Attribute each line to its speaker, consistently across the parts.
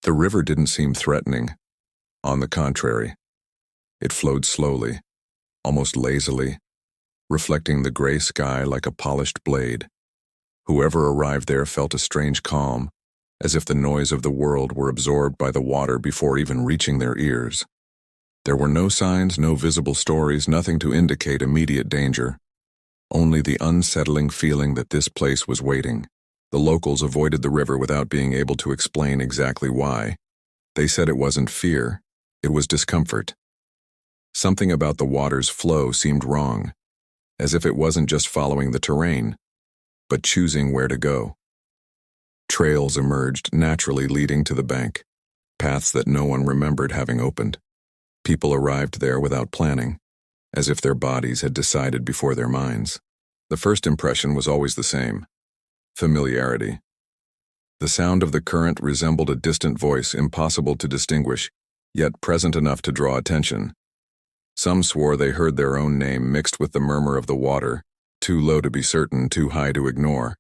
Speaker 1: The river didn't seem threatening. On the contrary, it flowed slowly, almost lazily, reflecting the gray sky like a polished blade. Whoever arrived there felt a strange calm, as if the noise of the world were absorbed by the water before even reaching their ears. There were no signs, no visible stories, nothing to indicate immediate danger. Only the unsettling feeling that this place was waiting. The locals avoided the river without being able to explain exactly why. They said it wasn't fear, it was discomfort. Something about the water's flow seemed wrong, as if it wasn't just following the terrain, but choosing where to go. Trails emerged naturally leading to the bank, paths that no one remembered having opened. People arrived there without planning, as if their bodies had decided before their minds. The first impression was always the same: familiarity. The sound of the current resembled a distant voice, impossible to distinguish, yet present enough to draw attention. Some swore they heard their own name mixed with the murmur of the water, too low to be certain, too high to ignore.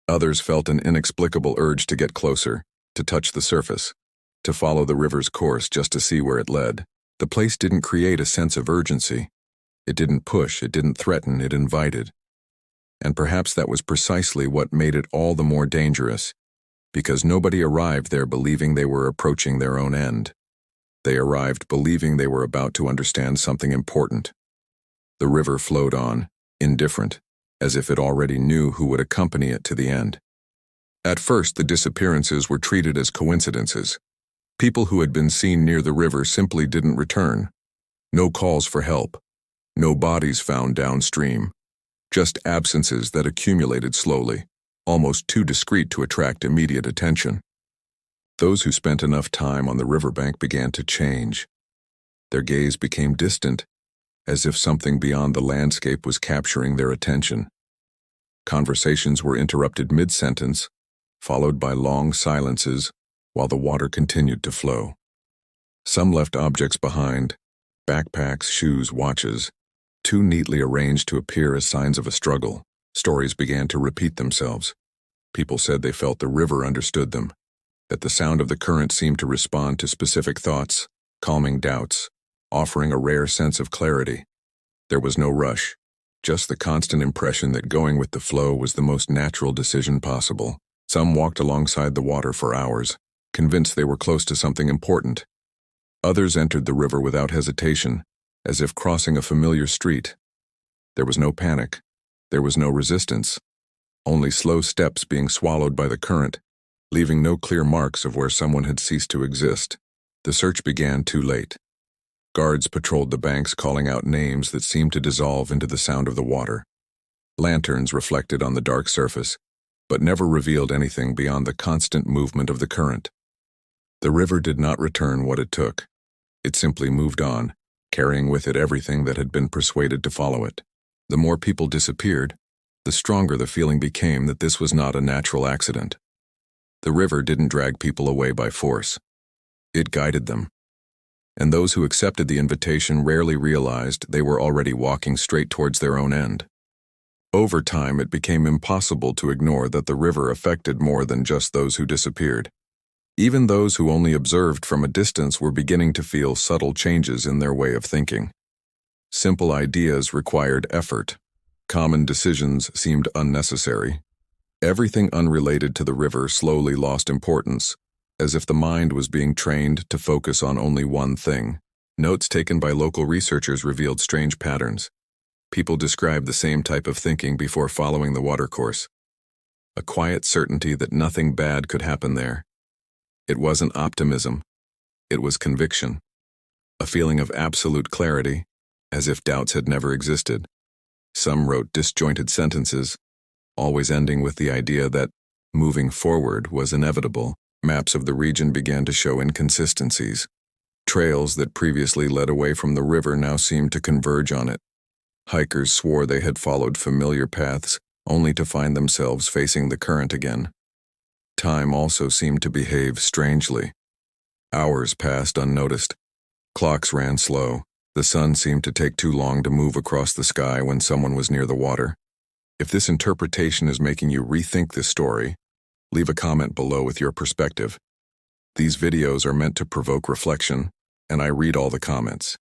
Speaker 1: Others felt an inexplicable urge to get closer, to touch the surface, to follow the river's course just to see where it led. The place didn't create a sense of urgency. It didn't push, it didn't threaten, it invited. And perhaps that was precisely what made it all the more dangerous, because nobody arrived there believing they were approaching their own end. They arrived believing they were about to understand something important. The river flowed on, indifferent, as if it already knew who would accompany it to the end. At first, the disappearances were treated as coincidences. People who had been seen near the river simply didn't return. No calls for help. No bodies found downstream. Just absences that accumulated slowly, almost too discreet to attract immediate attention. Those who spent enough time on the riverbank began to change. Their gaze became distant, as if something beyond the landscape was capturing their attention. Conversations were interrupted mid-sentence, followed by long silences, while the water continued to flow. Some left objects behind: backpacks, shoes, watches, too neatly arranged to appear as signs of a struggle. Stories began to repeat themselves. People said they felt the river understood them, that the sound of the current seemed to respond to specific thoughts, calming doubts, offering a rare sense of clarity. There was no rush, just the constant impression that going with the flow was the most natural decision possible. Some walked alongside the water for hours, convinced they were close to something important. Others entered the river without hesitation, as if crossing a familiar street. There was no panic. There was no resistance. Only slow steps being swallowed by the current, leaving no clear marks of where someone had ceased to exist. The search began too late. Guards patrolled the banks, calling out names that seemed to dissolve into the sound of the water. Lanterns reflected on the dark surface, but never revealed anything beyond the constant movement of the current. The river did not return what it took. It simply moved on, carrying with it everything that had been persuaded to follow it. The more people disappeared, the stronger the feeling became that this was not a natural accident. The river didn't drag people away by force. It guided them. And those who accepted the invitation rarely realized they were already walking straight towards their own end. Over time, it became impossible to ignore that the river affected more than just those who disappeared. Even those who only observed from a distance were beginning to feel subtle changes in their way of thinking. Simple ideas required effort. Common decisions seemed unnecessary. Everything unrelated to the river slowly lost importance, as if the mind was being trained to focus on only one thing. Notes taken by local researchers revealed strange patterns. People described the same type of thinking before following the watercourse. A quiet certainty that nothing bad could happen there. It wasn't optimism. It was conviction. A feeling of absolute clarity, as if doubts had never existed. Some wrote disjointed sentences, always ending with the idea that moving forward was inevitable. Maps of the region began to show inconsistencies. Trails that previously led away from the river now seemed to converge on it. Hikers swore they had followed familiar paths, only to find themselves facing the current again. Time also seemed to behave strangely. Hours passed unnoticed. Clocks ran slow. The sun seemed to take too long to move across the sky when someone was near the water. If this interpretation is making you rethink this story, leave a comment below with your perspective. These videos are meant to provoke reflection, and I read all the comments.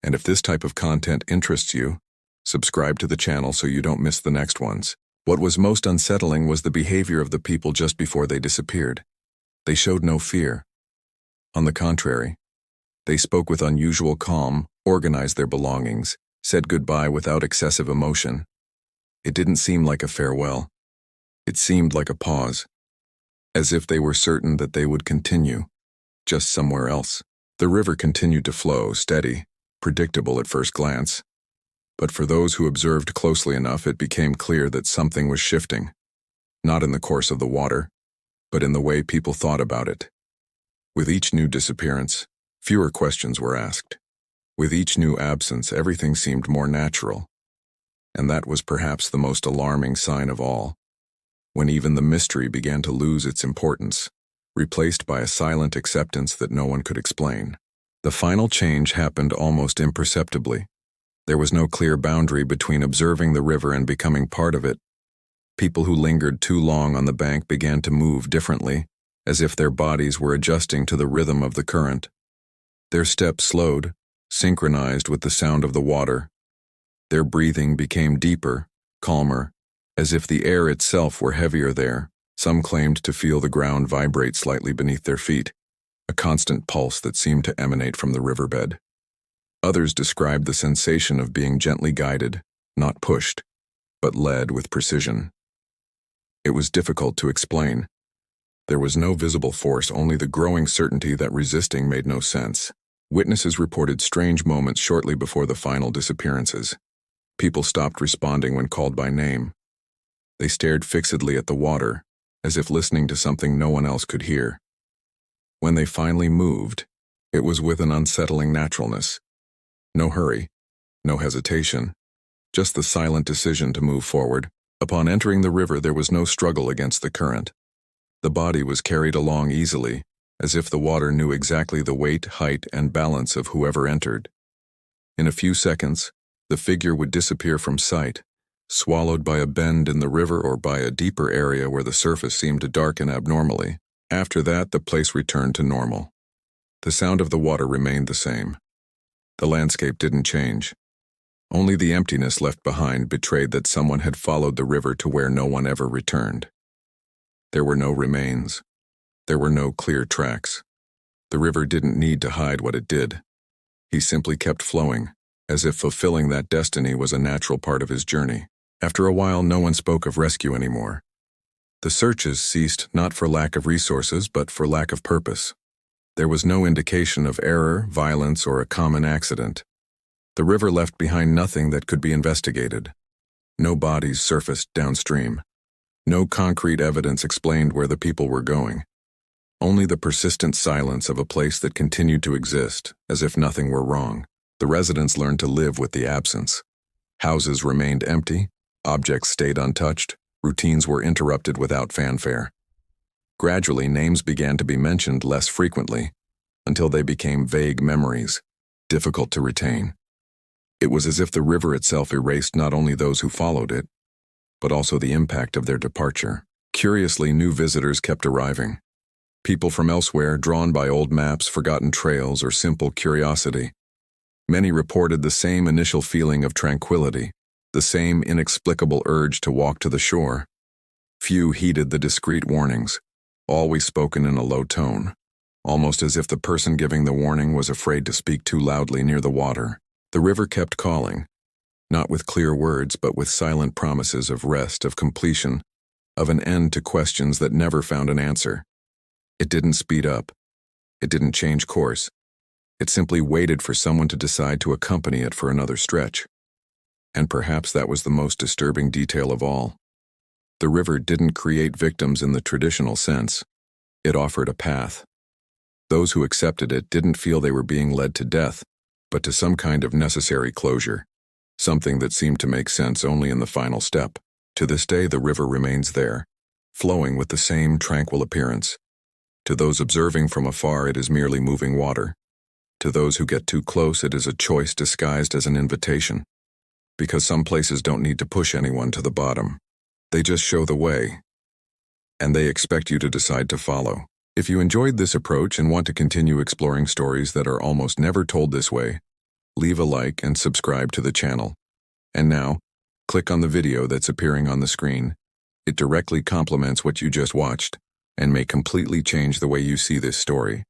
Speaker 1: And if this type of content interests you, subscribe to the channel so you don't miss the next ones. What was most unsettling was the behavior of the people just before they disappeared. They showed no fear. On the contrary, they spoke with unusual calm, organized their belongings, said goodbye without excessive emotion. It didn't seem like a farewell. It seemed like a pause, as if they were certain that they would continue, just somewhere else. The river continued to flow, steady, predictable at first glance. But for those who observed closely enough, it became clear that something was shifting, not in the course of the water, but in the way people thought about it. With each new disappearance, fewer questions were asked. With each new absence, everything seemed more natural. And that was perhaps the most alarming sign of all, when even the mystery began to lose its importance, replaced by a silent acceptance that no one could explain. The final change happened almost imperceptibly. There was no clear boundary between observing the river and becoming part of it. People who lingered too long on the bank began to move differently, as if their bodies were adjusting to the rhythm of the current. Their steps slowed, synchronized with the sound of the water. Their breathing became deeper, calmer, as if the air itself were heavier there. Some claimed to feel the ground vibrate slightly beneath their feet, a constant pulse that seemed to emanate from the riverbed. Others described the sensation of being gently guided, not pushed, but led with precision. It was difficult to explain. There was no visible force, only the growing certainty that resisting made no sense. Witnesses reported strange moments shortly before the final disappearances. People stopped responding when called by name. They stared fixedly at the water, as if listening to something no one else could hear. When they finally moved, it was with an unsettling naturalness. No hurry, no hesitation, just the silent decision to move forward. Upon entering the river, there was no struggle against the current. The body was carried along easily, as if the water knew exactly the weight, height, and balance of whoever entered. In a few seconds, the figure would disappear from sight, swallowed by a bend in the river or by a deeper area where the surface seemed to darken abnormally. After that, the place returned to normal. The sound of the water remained the same. The landscape didn't change. Only the emptiness left behind betrayed that someone had followed the river to where no one ever returned. There were no remains. There were no clear tracks. The river didn't need to hide what it did. He simply kept flowing, as if fulfilling that destiny was a natural part of his journey. After a while, no one spoke of rescue anymore. The searches ceased not for lack of resources, but for lack of purpose. There was no indication of error, violence, or a common accident. The river left behind nothing that could be investigated. No bodies surfaced downstream. No concrete evidence explained where the people were going. Only the persistent silence of a place that continued to exist, as if nothing were wrong. The residents learned to live with the absence. Houses remained empty, objects stayed untouched, routines were interrupted without fanfare. Gradually, names began to be mentioned less frequently, until they became vague memories, difficult to retain. It was as if the river itself erased not only those who followed it, but also the impact of their departure. Curiously, new visitors kept arriving. People from elsewhere, drawn by old maps, forgotten trails, or simple curiosity. Many reported the same initial feeling of tranquility, the same inexplicable urge to walk to the shore. Few heeded the discreet warnings, always spoken in a low tone, almost as if the person giving the warning was afraid to speak too loudly near the water. The river kept calling, not with clear words, but with silent promises of rest, of completion, of an end to questions that never found an answer. It didn't speed up. It didn't change course. It simply waited for someone to decide to accompany it for another stretch. And perhaps that was the most disturbing detail of all. The river didn't create victims in the traditional sense. It offered a path. Those who accepted it didn't feel they were being led to death, but to some kind of necessary closure, something that seemed to make sense only in the final step. To this day, the river remains there, flowing with the same tranquil appearance. To those observing from afar, it is merely moving water. To those who get too close, it is a choice disguised as an invitation. Because some places don't need to push anyone to the bottom. They just show the way. And they expect you to decide to follow. If you enjoyed this approach and want to continue exploring stories that are almost never told this way, leave a like and subscribe to the channel. And now, click on the video that's appearing on the screen. It directly complements what you just watched and may completely change the way you see this story.